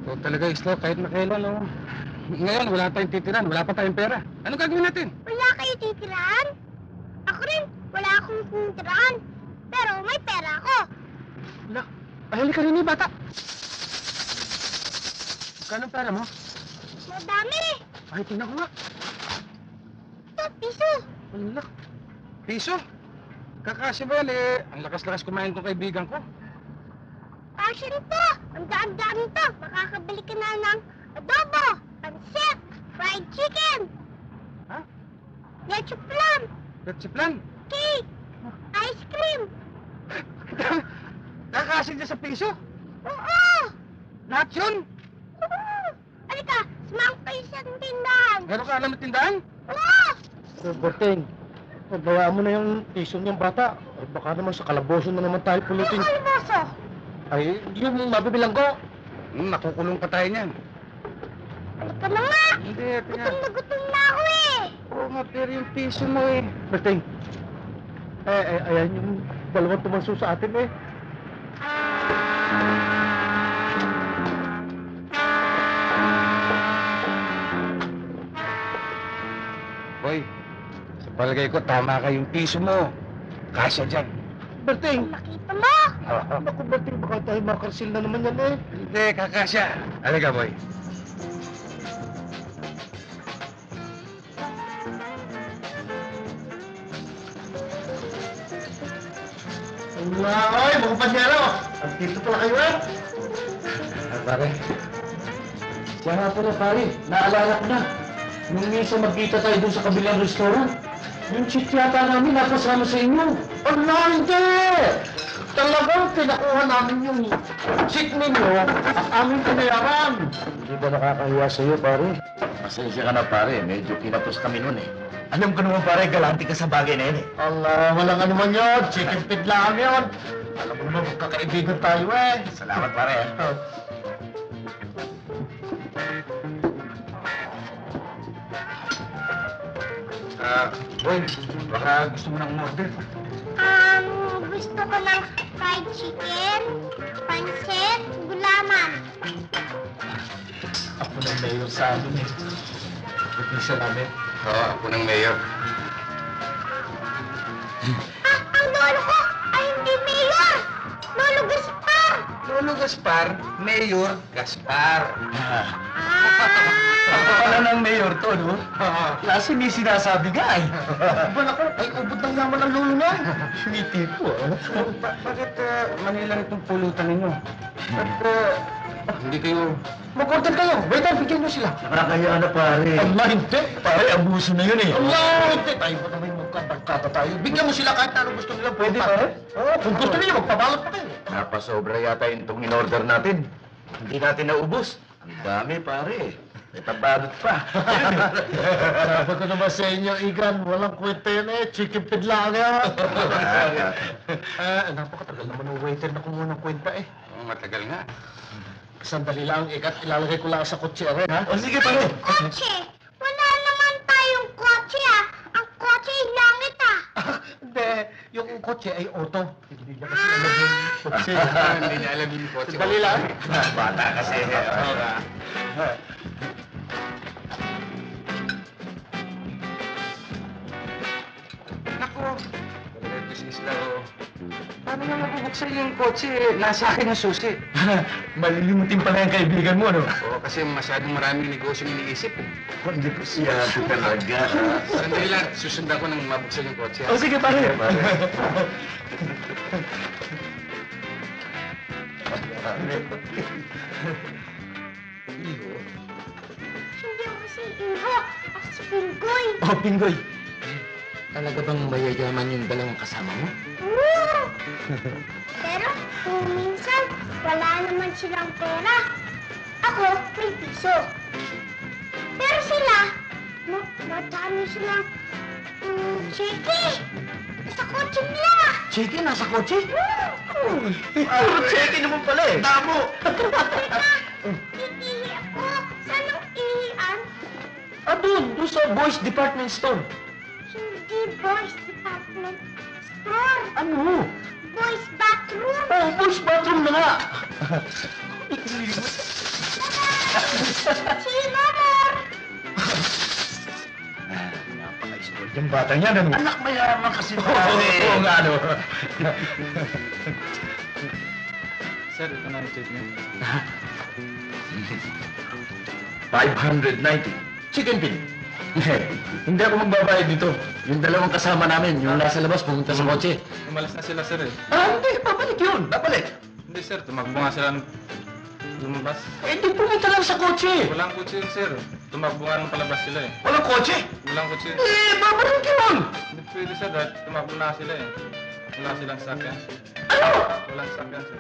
Ito talaga, Islo, kahit na kailan, no? Ngayon, wala tayong titiran, wala pa tayong pera. Ano gagawin natin? Wala kayo titirahan? Ako rin, wala akong titirahan. Pero may pera ako. Wala. Ay, halika rin eh, bata. Magkano ang pera mo? Madami. Ay, tingnan ko nga. Ito, piso. Wala. Piso? Kakasya ba yan, eh? Ang lakas-lakas kumain kong kaibigan ko. Passion to. Ang daan-daan to. Makakabili ka na ng adobo, pansit, fried chicken, Ha? leche flan, Let's plan. cake, ice cream. Kakasya dyan sa piso? Oo! Lahat yun? Oo! Halika, sumang kayo sa tindahan. Meron ka alam na tindahan? Oo! Berting, bayaan mo na yung piso niyang bata. Ay, baka naman sa kalaboso na naman tayo Ano pulutin. kalboso? Ay, yung mabibilang ko. Nakukulong pa tayo niyan. Halika na nga. Hindi, Gutom na gutom na ako eh. Oo nga, pero yung piso mo eh. Berting, ayan yung dalawang tumanso sa atin eh. Boy, sa palagay ko, tama ka yung piso mo. Kasya dyan. Berting! Nakita mo? Naku, Berting, baka tayo makarsil na naman yan eh. Hindi, kakasya. Halika, boy. Oy, mga panyero! Andito pala kayo eh. Pare, Siya nga pala pare, naalala ko na. Nung minsan magkita tayo dun sa kabilang restaurant, yung chick yata namin napasama sa inyo. Ala, hindi! Talagang pinakuha namin yung chick ninyo at aming pinayaran. Hindi ba nakakahiya sa'yo, pare? Pasensya ka na pare, medyo kinapos kami nun eh. Alam ko naman pare, galante ka sa bagay na yun eh. Allah, walang ano man yun. Chicken feed lang yun. Alam mo naman, magkakaibigan tayo eh. Salamat pare. Oh. boy, baka gusto mo nang umorder. Gusto ko ng fried chicken, pansit, gulaman. Ako na mayor sa amin eh. Pagpisa namin. Oo, ako ng mayor. Ang lolo ko ay hindi mayor! Lolo Gaspar! Lolo Gaspar, Mayor Gaspar. Ako pala ng mayor to, no? Klase may sinasabi ka eh. Ba naku, ay ubod ng yaman ng lolo niya. Hindi po ah. Bakit Manila itong pulutan ninyo? Ba't hindi kayo... Mag-order kayo. Waiter, bigyan niyo sila. Nakakaya na pare. Allah, hindi. Pare, abuso na yun eh. Allah, hindi. Tayo ba naman magkatagkata tayo? Bigyan mo sila kahit ano gusto nila. Pwede ba? Oo, kung gusto nila, magpabalot pa kayo. Napasobra yata yung itong in-order natin. Hindi natin naubos. Ang dami pare. May pabalot pa. Sabi ko naman sa inyo, Igan, walang kwenta yan eh. Chicken feed lang yan. Napakatagal naman ng waiter na kumuha ng kwenta eh. Oh, matagal nga. Sandali lang, Ikat, ilalagay ko lang sa kutsi rin, ha? O sige pare. Kotse! Wala naman tayong kotse ah! Ang kotse ay langit ah! Hindi, yung kotse ay auto. Hindi niya kasi alam yung kotse. Hindi niya alam yung kotse. Sandali lang. Bata kasi. Naku, talaga si Isla, oh. Paano nga mabubuksan yung kotse? Nasa akin ang susi. Malilimutin pala yung kaibigan mo, no? Oo, kasi masyadong maraming negosyong iniisip. Hindi ko siya talaga. Sandali lang, susundan ko nang mabuksan yung kotse. O sige pare. Hindi ako si Iho! Ako si Pinggoy! Oh, Pinggoy. Talaga bang mayayaman yung dalawang kasama mo? Oo! Pero kung minsan, wala naman silang pera. Ako, may piso. Pero sila, madami silang chiki. Sa kotse nila. Chiki, nasa kotse? Oo! Puro chiki naman pala eh. Damo. Iihi ako. Saan ang ihian? Doon sa boys department store. Hindi boys department store. Ano? Boys bathroom. Oh, boys bathroom na nga. Tara See you later! Napaka-sport yung batang yan, ano? Anak mayaman kasi Oo, oo nga, ano? Sir, ito na yung tip niyo. 590. Chicken pin. Hindi ako magbabayad dito. Yung dalawang kasama namin, yung nasa labas, pumunta sa kotse. Umalis na sila, sir eh. Ah, hindi. Babalik yun. Babalik. Hindi, sir. Tumakbo nga sila ng lumabas. Eh, di pumunta lang sa kotse. Walang kutsi yun, sir. Tumakbo nga ng palabas sila eh. Walang kotse. Walang kutsi yun. Eh, babalik yun. Hindi pwede, sir. Dahil tumakbo na sila eh. Wala silang sakyan. Ano? Walang sakyan, sir.